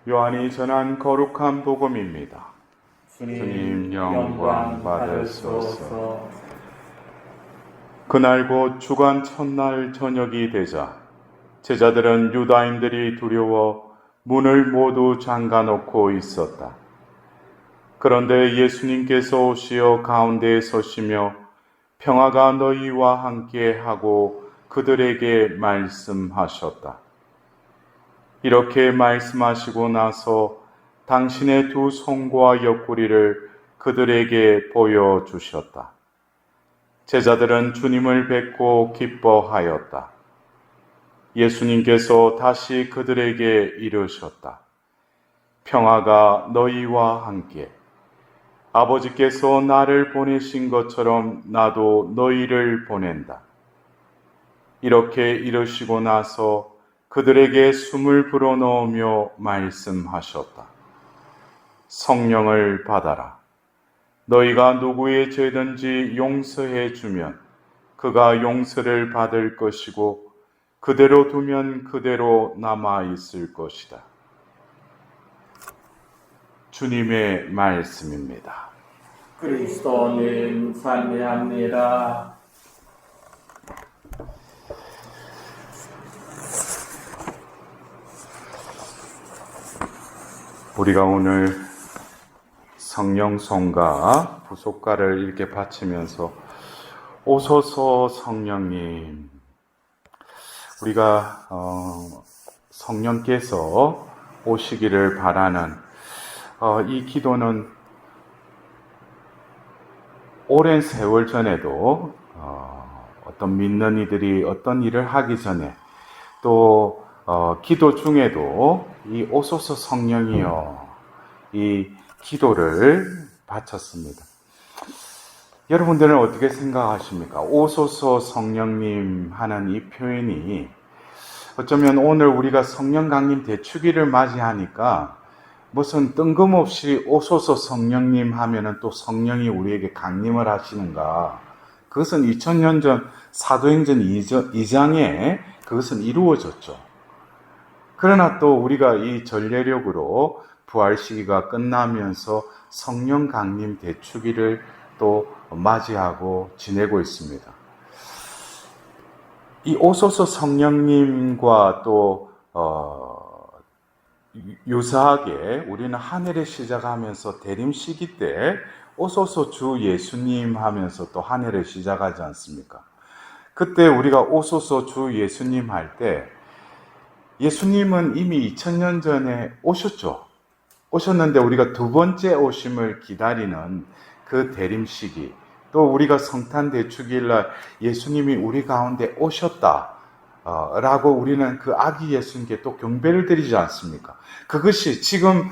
요한이 전한 거룩한 복음입니다. 주님 영광 받으소서. 그날 곧 주간 첫날 저녁이 되자 제자들은 유다인들이 두려워 문을 모두 잠가놓고 있었다. 그런데 예수님께서 오시어 가운데에 서시며 평화가 너희와 함께 하고 그들에게 말씀하셨다. 이렇게 말씀하시고 나서 당신의 두 손과 옆구리를 그들에게 보여주셨다. 제자들은 주님을 뵙고 기뻐하였다. 예수님께서 다시 그들에게 이르셨다. 평화가 너희와 함께. 아버지께서 나를 보내신 것처럼 나도 너희를 보낸다. 이렇게 이르시고 나서 그들에게 숨을 불어넣으며 말씀하셨다. 성령을 받아라. 너희가 누구의 죄든지 용서해 주면 그가 용서를 받을 것이고 그대로 두면 그대로 남아 있을 것이다. 주님의 말씀입니다. 그리스도님 찬미합니다. 우리가 오늘 성령송가 부속가를 이렇게 바치면서 오소서 성령님, 우리가 성령께서 오시기를 바라는 이 기도는 오랜 세월 전에도 어떤 믿는 이들이 어떤 일을 하기 전에 또 기도 중에도 이 오소서 성령이여 이 기도를 바쳤습니다. 여러분들은 어떻게 생각하십니까? 오소서 성령님 하는 이 표현이 어쩌면 오늘 우리가 성령 강림 대축일을 맞이하니까 무슨 뜬금없이 오소서 성령님 하면은 또 성령이 우리에게 강림을 하시는가? 그것은 2000년 전 사도행전 2장에 그것은 이루어졌죠. 그러나 또 우리가 이 전례력으로 부활 시기가 끝나면서 성령 강림 대축일을 또 맞이하고 지내고 있습니다. 이 오소서 성령님과 또 유사하게 우리는 한 해를 시작하면서 대림 시기 때 오소서 주 예수님 하면서 또 한 해를 시작하지 않습니까? 그때 우리가 오소서 주 예수님 할 때 예수님은 이미 2000년 전에 오셨는데 우리가 두 번째 오심을 기다리는 그 대림 시기, 또 우리가 성탄 대축일날 예수님이 우리 가운데 오셨다 라고 우리는 그 아기 예수님께 또 경배를 드리지 않습니까? 그것이 지금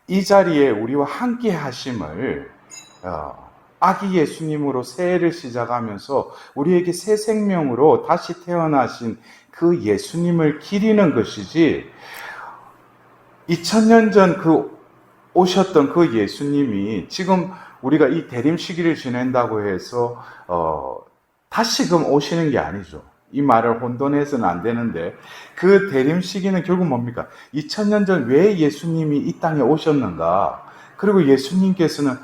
이 자리에 우리와 함께 하심을 아기 예수님으로 새해를 시작하면서 우리에게 새 생명으로 다시 태어나신 그 예수님을 기리는 것이지 2000년 전 그 오셨던 그 예수님이 지금 우리가 이 대림 시기를 지낸다고 해서 다시금 오시는 게 아니죠. 이 말을 혼돈해서는 안 되는데 그 대림 시기는 결국 뭡니까? 2000년 전 왜 예수님이 이 땅에 오셨는가? 그리고 예수님께서는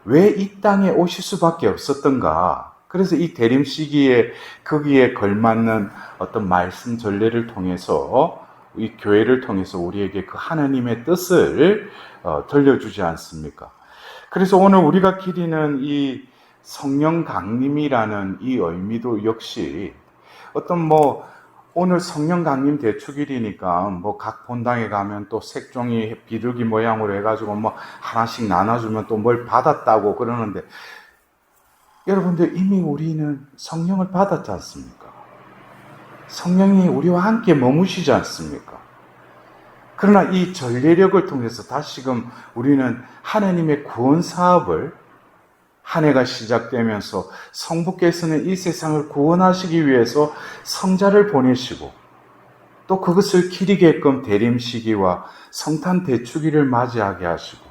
왜 이 땅에 오실 수밖에 없었던가? 그래서 이 대림 시기에 거기에 걸맞는 어떤 말씀 전례를 통해서 이 교회를 통해서 우리에게 그 하나님의 뜻을 들려주지 않습니까? 그래서 오늘 우리가 기리는 이 성령 강림이라는 이 의미도 역시 어떤 오늘 성령 강림 대축일이니까 각 본당에 가면 또 색종이 비둘기 모양으로 해가지고 하나씩 나눠주면 또 뭘 받았다고 그러는데 여러분들 이미 우리는 성령을 받았지 않습니까? 성령이 우리와 함께 머무시지 않습니까? 그러나 이 전례력을 통해서 다시금 우리는 하나님의 구원 사업을 한 해가 시작되면서 성부께서는 이 세상을 구원하시기 위해서 성자를 보내시고 또 그것을 기리게끔 대림 시기와 성탄 대축일을 맞이하게 하시고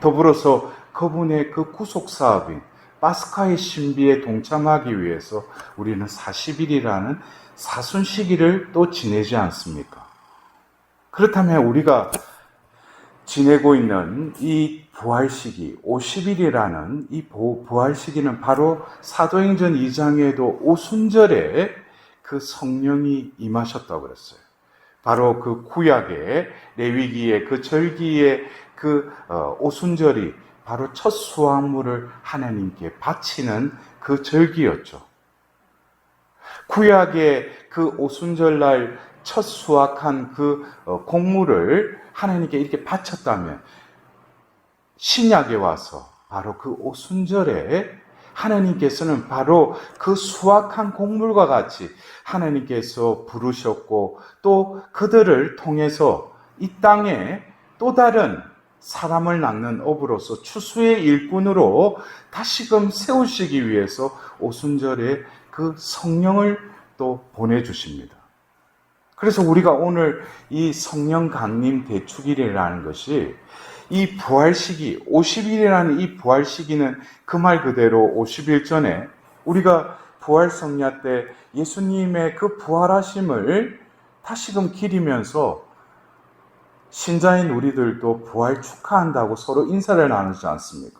더불어서 그분의 그 구속 사업인 파스카의 신비에 동참하기 위해서 우리는 40일이라는 사순 시기를 또 지내지 않습니까? 그렇다면 우리가 지내고 있는 이 부활 시기, 50일이라는 이 부활 시기는 바로 사도행전 2장에도 오순절에 그 성령이 임하셨다고 그랬어요. 바로 그 구약의 레위기의 그 절기의 그 오순절이 바로 첫 수확물을 하나님께 바치는 그 절기였죠. 구약의 그 오순절날 첫 수확한 그 곡물을 하나님께 이렇게 바쳤다면 신약에 와서 바로 그 오순절에 하나님께서는 바로 그 수확한 곡물과 같이 하나님께서 부르셨고 또 그들을 통해서 이 땅에 또 다른 사람을 낳는 업으로서 추수의 일꾼으로 다시금 세우시기 위해서 오순절에 그 성령을 또 보내주십니다. 그래서 우리가 오늘 이 성령 강림 대축일이라는 것이 이 부활 시기, 50일이라는 이 부활 시기는 그 말 그대로 50일 전에 우리가 부활 성야 때 예수님의 그 부활하심을 다시금 기리면서 신자인 우리들도 부활 축하한다고 서로 인사를 나누지 않습니까?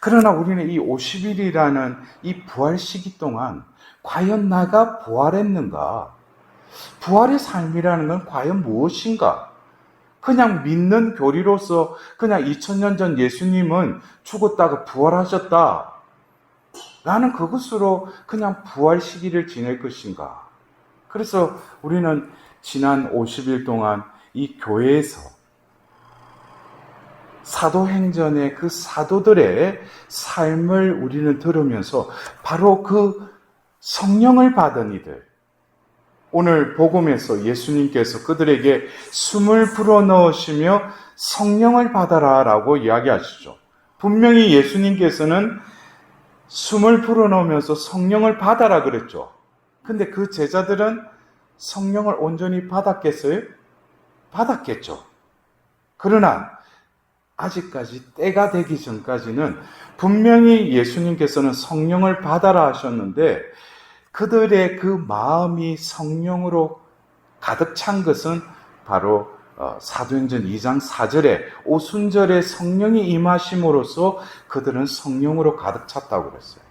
그러나 우리는 이 50일이라는 이 부활 시기 동안 과연 나가 부활했는가? 부활의 삶이라는 건 과연 무엇인가? 그냥 믿는 교리로서 그냥 2000년 전 예수님은 죽었다가 부활하셨다. 나는 그것으로 그냥 부활 시기를 지낼 것인가? 그래서 우리는 지난 50일 동안 이 교회에서 사도행전의 그 사도들의 삶을 우리는 들으면서 바로 그 성령을 받은 이들, 오늘 복음에서 예수님께서 그들에게 숨을 불어넣으시며 성령을 받아라 라고 이야기하시죠. 분명히 예수님께서는 숨을 불어넣으면서 성령을 받아라 그랬죠. 근데 그 제자들은 성령을 온전히 받았겠어요? 받았겠죠. 그러나 아직까지 때가 되기 전까지는 분명히 예수님께서는 성령을 받아라 하셨는데 그들의 그 마음이 성령으로 가득 찬 것은 바로 사도행전 2장 4절에 오순절에 성령이 임하심으로써 그들은 성령으로 가득 찼다고 그랬어요.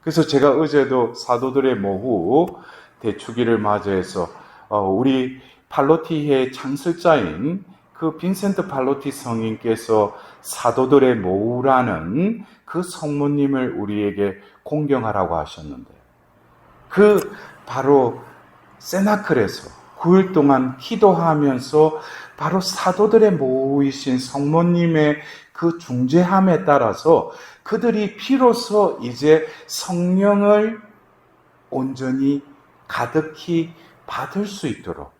그래서 제가 어제도 사도들의 모후 대축일을 맞이해서 우리 팔로티의 창설자인 그 빈센트 팔로티 성인께서 사도들의 모후라는 그 성모님을 우리에게 공경하라고 하셨는데 그 바로 세나클에서 9일 동안 기도하면서 바로 사도들의 모후이신 성모님의 그 중재함에 따라서 그들이 비로소 이제 성령을 온전히 가득히 받을 수 있도록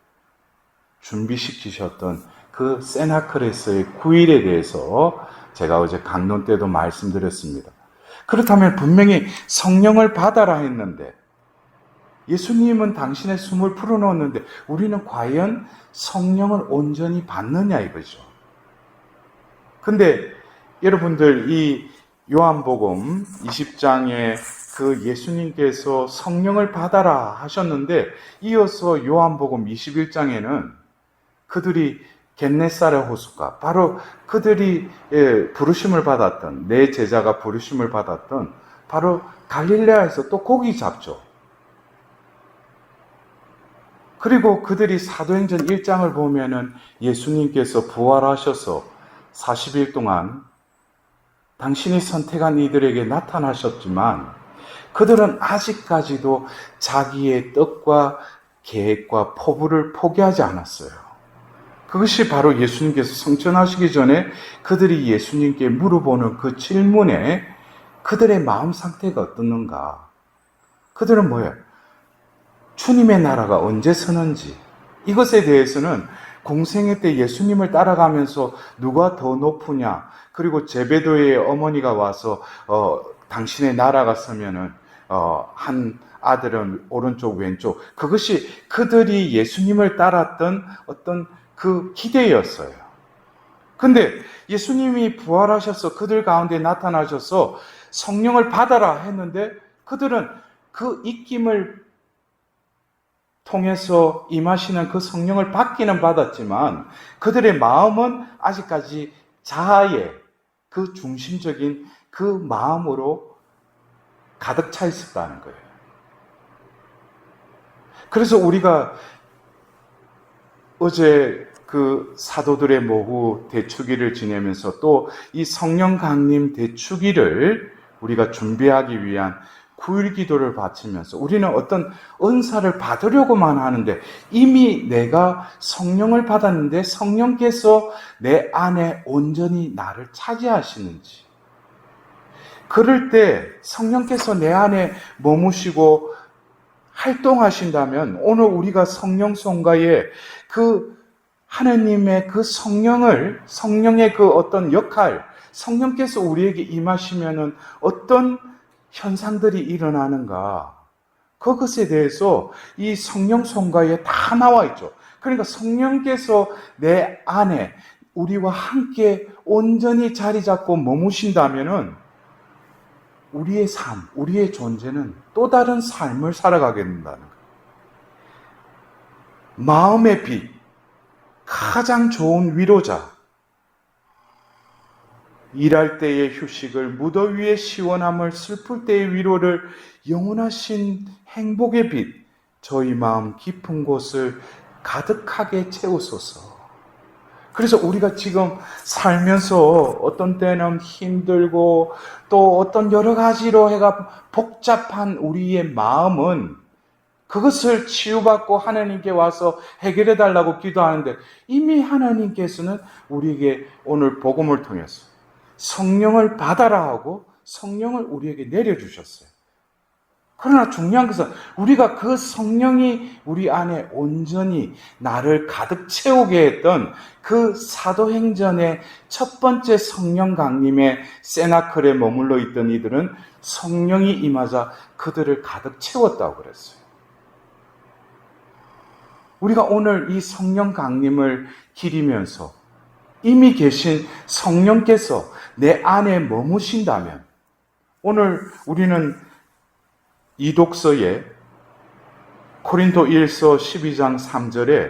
준비시키셨던 그 세나클에서의 9일에 대해서 제가 어제 강론 때도 말씀드렸습니다. 그렇다면 분명히 성령을 받아라 했는데 예수님은 당신의 숨을 풀어놓았는데 우리는 과연 성령을 온전히 받느냐 이거죠. 근데 여러분들 이 요한복음 20장에 그 예수님께서 성령을 받아라 하셨는데 이어서 요한복음 21장에는 그들이 겟네사렛 호숫가, 바로 그들이 부르심을 받았던, 내 제자가 부르심을 받았던 바로 갈릴레아에서 또 고기 잡죠. 그리고 그들이 사도행전 1장을 보면은 예수님께서 부활하셔서 40일 동안 당신이 선택한 이들에게 나타나셨지만 그들은 아직까지도 자기의 뜻과 계획과 포부를 포기하지 않았어요. 그것이 바로 예수님께서 성천하시기 전에 그들이 예수님께 물어보는 그 질문에 그들의 마음 상태가 어떻는가? 그들은 뭐예요? 주님의 나라가 언제 서는지 이것에 대해서는 공생애 때 예수님을 따라가면서 누가 더 높으냐, 그리고 제베도의 어머니가 와서 당신의 나라가 서면은 한 아들은 오른쪽 왼쪽, 그것이 그들이 예수님을 따랐던 어떤 그 기대였어요. 근데 예수님이 부활하셔서 그들 가운데 나타나셔서 성령을 받아라 했는데 그들은 그 입김을 통해서 임하시는 그 성령을 받기는 받았지만 그들의 마음은 아직까지 자아의 그 중심적인 그 마음으로 가득 차 있었다는 거예요. 그래서 우리가 어제 그 사도들의 모후 대축일을 지내면서 또 이 성령 강림 대축일을 우리가 준비하기 위한 9일 기도를 바치면서 우리는 어떤 은사를 받으려고만 하는데 이미 내가 성령을 받았는데 성령께서 내 안에 온전히 나를 차지하시는지, 그럴 때 성령께서 내 안에 머무시고 활동하신다면 오늘 우리가 성령 성가에 그 하느님의 그 성령의 그 어떤 역할, 성령께서 우리에게 임하시면은 어떤 현상들이 일어나는가, 그것에 대해서 이 성령 성가에 다 나와 있죠. 그러니까 성령께서 내 안에 우리와 함께 온전히 자리 잡고 머무신다면은 우리의 삶, 우리의 존재는 또 다른 삶을 살아가게 된다는 거예요. 마음의 빛, 가장 좋은 위로자, 일할 때의 휴식을, 무더위의 시원함을, 슬플 때의 위로를, 영원하신 행복의 빛, 저희 마음 깊은 곳을 가득하게 채우소서. 그래서 우리가 지금 살면서 어떤 때는 힘들고 또 어떤 여러 가지로 해가 복잡한 우리의 마음은 그것을 치유받고 하나님께 와서 해결해 달라고 기도하는데 이미 하나님께서는 우리에게 오늘 복음을 통해서 성령을 받아라 하고 성령을 우리에게 내려주셨어요. 그러나 중요한 것은 우리가 그 성령이 우리 안에 온전히 나를 가득 채우게 했던 그 사도행전의 첫 번째 성령 강림의 세나클에 머물러 있던 이들은 성령이 임하자 그들을 가득 채웠다고 그랬어요. 우리가 오늘 이 성령 강림을 기리면서 이미 계신 성령께서 내 안에 머무신다면 오늘 우리는 이 독서에 고린도 1서 12장 3절에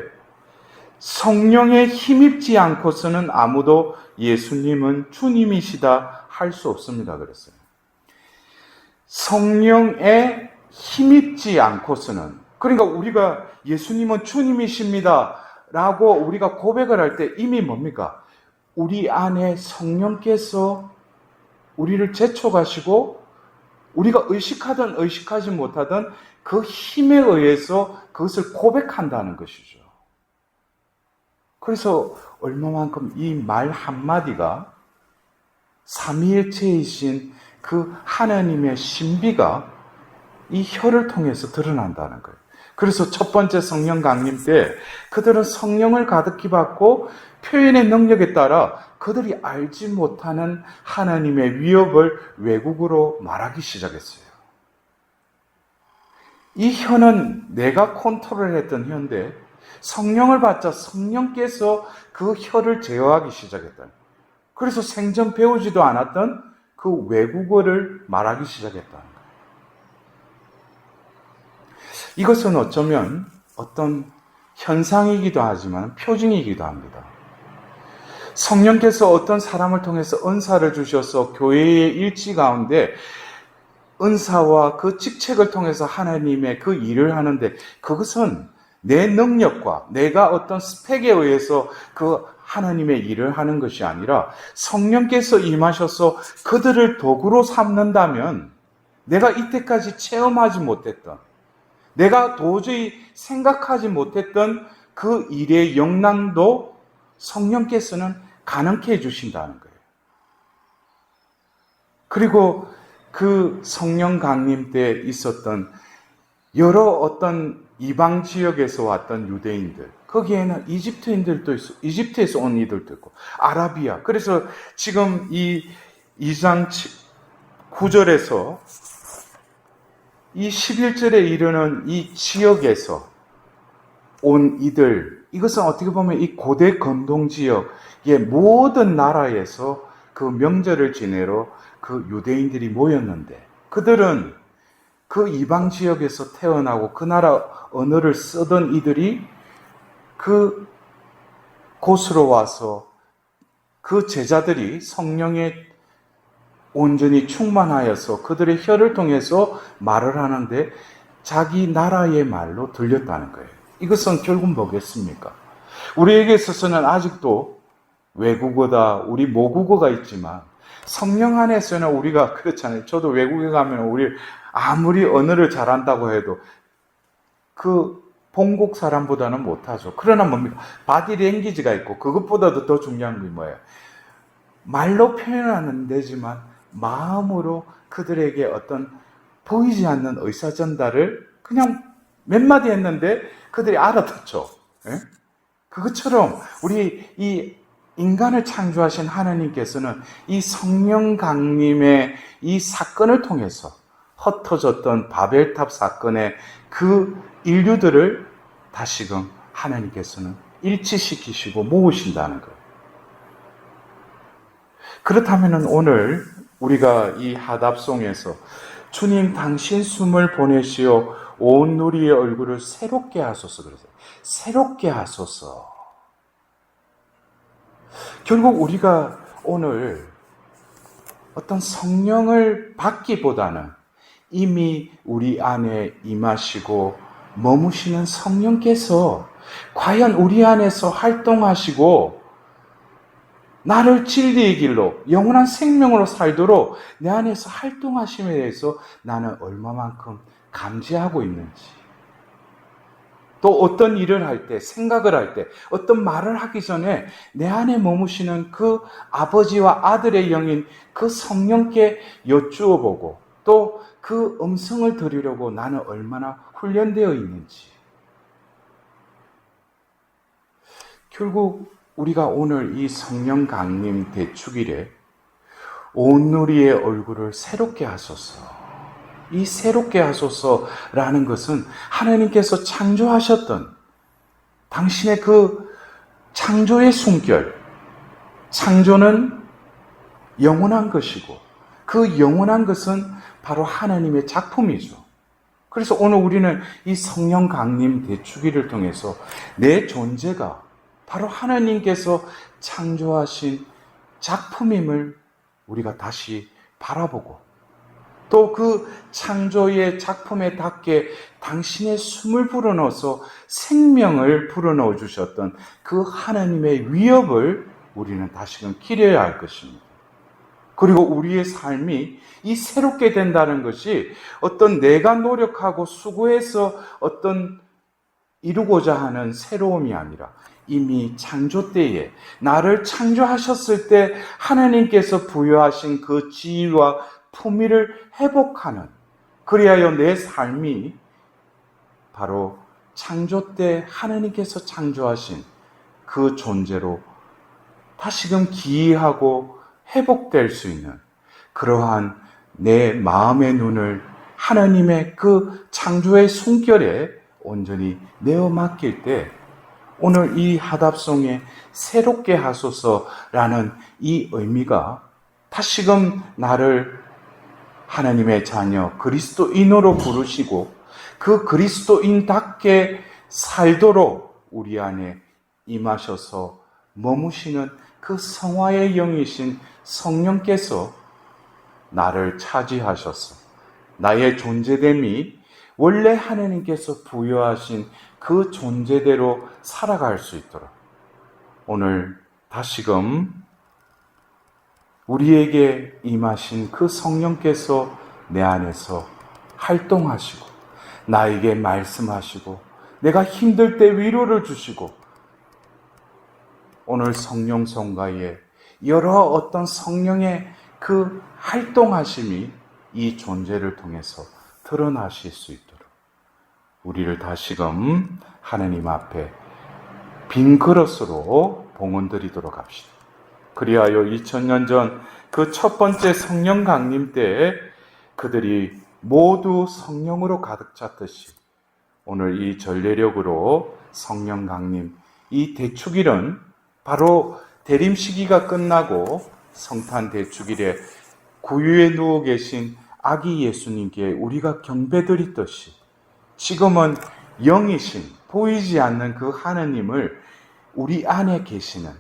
성령에 힘입지 않고서는 아무도 예수님은 주님이시다 할 수 없습니다 그랬어요. 성령에 힘입지 않고서는, 그러니까 우리가 예수님은 주님이십니다 라고 우리가 고백을 할 때 이미 뭡니까? 우리 안에 성령께서 우리를 제촉하시고 우리가 의식하든 의식하지 못하든 그 힘에 의해서 그것을 고백한다는 것이죠. 그래서 얼마만큼 이 말 한마디가 삼위일체이신 그 하나님의 신비가 이 혀를 통해서 드러난다는 거예요. 그래서 첫 번째 성령 강림 때 그들은 성령을 가득히 받고 표현의 능력에 따라 그들이 알지 못하는 하나님의 위협을 외국어로 말하기 시작했어요. 이 혀는 내가 컨트롤했던 혀인데 성령을 받자 성령께서 그 혀를 제어하기 시작했다. 그래서 생전 배우지도 않았던 그 외국어를 말하기 시작했다는 거예요. 이것은 어쩌면 어떤 현상이기도 하지만 표징이기도 합니다. 성령께서 어떤 사람을 통해서 은사를 주셔서 교회의 일치 가운데 은사와 그 직책을 통해서 하나님의 그 일을 하는데 그것은 내 능력과 내가 어떤 스펙에 의해서 그 하나님의 일을 하는 것이 아니라 성령께서 임하셔서 그들을 도구로 삼는다면 내가 이때까지 체험하지 못했던, 내가 도저히 생각하지 못했던 그 일의 영향도 성령께서는 가능케 해주신다는 거예요. 그리고 그 성령 강림 때 있었던 여러 어떤 이방 지역에서 왔던 유대인들, 거기에는 이집트인들도 있고, 이집트에서 온 이들도 있고, 아라비아. 그래서 지금 이 2장 9절에서 이 11절에 이르는 이 지역에서 온 이들, 이것은 어떻게 보면 이 고대 건동 지역의 모든 나라에서 그 명절을 지내러 그 유대인들이 모였는데 그들은 그 이방 지역에서 태어나고 그 나라 언어를 쓰던 이들이 그 곳으로 와서 그 제자들이 성령에 온전히 충만하여서 그들의 혀를 통해서 말을 하는데 자기 나라의 말로 들렸다는 거예요. 이것은 결국 뭐겠습니까? 우리에게 있어서는 아직도 외국어다, 우리 모국어가 있지만 성령 안에서는 우리가 그렇잖아요. 저도 외국에 가면 우리 아무리 언어를 잘한다고 해도 그 본국 사람보다는 못하죠. 그러나 뭡니까? 바디 랭귀지가 있고 그것보다도 더 중요한 게 뭐예요? 말로 표현하는 데지만 마음으로 그들에게 어떤 보이지 않는 의사전달을 그냥 몇 마디 했는데 그들이 알아듣죠. 예? 그것처럼 우리 이 인간을 창조하신 하나님께서는 이 성령 강림의 이 사건을 통해서 흩어졌던 바벨탑 사건의 그 인류들을 다시금 하나님께서는 일치시키시고 모으신다는 거예요. 그렇다면 오늘 우리가 이 하답송에서 주님 당신 숨을 보내시어 온 누리의 얼굴을 새롭게 하소서 그러세요. 새롭게 하소서. 결국 우리가 오늘 어떤 성령을 받기보다는 이미 우리 안에 임하시고 머무시는 성령께서 과연 우리 안에서 활동하시고 나를 진리의 길로 영원한 생명으로 살도록 내 안에서 활동하심에 대해서 나는 얼마만큼 감지하고 있는지, 또 어떤 일을 할 때, 생각을 할 때, 어떤 말을 하기 전에 내 안에 머무시는 그 아버지와 아들의 영인 그 성령께 여쭈어 보고 또 그 음성을 들으려고 나는 얼마나 훈련되어 있는지. 결국 우리가 오늘 이 성령 강림 대축일에 온 누리의 얼굴을 새롭게 하소서. 이 새롭게 하소서라는 것은 하나님께서 창조하셨던 당신의 그 창조의 숨결, 창조는 영원한 것이고 그 영원한 것은 바로 하나님의 작품이죠. 그래서 오늘 우리는 이 성령 강림 대축일을 통해서 내 존재가 바로 하나님께서 창조하신 작품임을 우리가 다시 바라보고 또 그 창조의 작품에 닿게 당신의 숨을 불어넣어서 생명을 불어넣어 주셨던 그 하나님의 위협을 우리는 다시금 기려야 할 것입니다. 그리고 우리의 삶이 이 새롭게 된다는 것이 어떤 내가 노력하고 수고해서 어떤 이루고자 하는 새로움이 아니라 이미 창조 때에 나를 창조하셨을 때 하나님께서 부여하신 그 지위와 품위를 회복하는, 그리하여 내 삶이 바로 창조 때 하나님께서 창조하신 그 존재로 다시금 기이하고 회복될 수 있는 그러한 내 마음의 눈을 하나님의 그 창조의 숨결에 온전히 내어 맡길 때 오늘 이 하답송에 새롭게 하소서라는 이 의미가 다시금 나를 하나님의 자녀 그리스도인으로 부르시고 그 그리스도인답게 살도록 우리 안에 임하셔서 머무시는 그 성화의 영이신 성령께서 나를 차지하셔서 나의 존재됨이 원래 하나님께서 부여하신 그 존재대로 살아갈 수 있도록 오늘 다시금 우리에게 임하신 그 성령께서 내 안에서 활동하시고 나에게 말씀하시고 내가 힘들 때 위로를 주시고 오늘 성령 성가에 여러 어떤 성령의 그 활동하심이 이 존재를 통해서 드러나실 수 있도록 우리를 다시금 하나님 앞에 빈 그릇으로 봉헌드리도록 합시다. 그리하여 2000년 전 그 첫 번째 성령 강림 때에 그들이 모두 성령으로 가득 찼듯이 오늘 이 전례력으로 성령 강림, 이 대축일은 바로 대림 시기가 끝나고 성탄 대축일에 구유에 누워 계신 아기 예수님께 우리가 경배드리듯이 지금은 영이신 보이지 않는 그 하느님을 우리 안에 계시는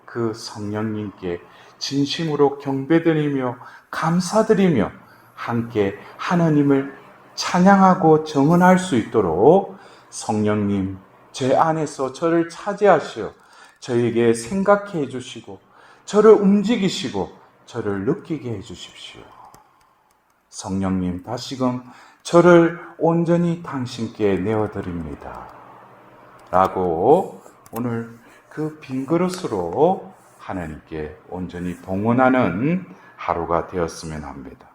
그 성령님께 진심으로 경배드리며 감사드리며 함께 하느님을 찬양하고 정언할 수 있도록 성령님 제 안에서 저를 차지하시어 저에게 생각해 해주시고 저를 움직이시고 저를 느끼게 해주십시오. 성령님 다시금 저를 온전히 당신께 내어드립니다. 라고 오늘 그 빈 그릇으로 하나님께 온전히 봉헌하는 하루가 되었으면 합니다.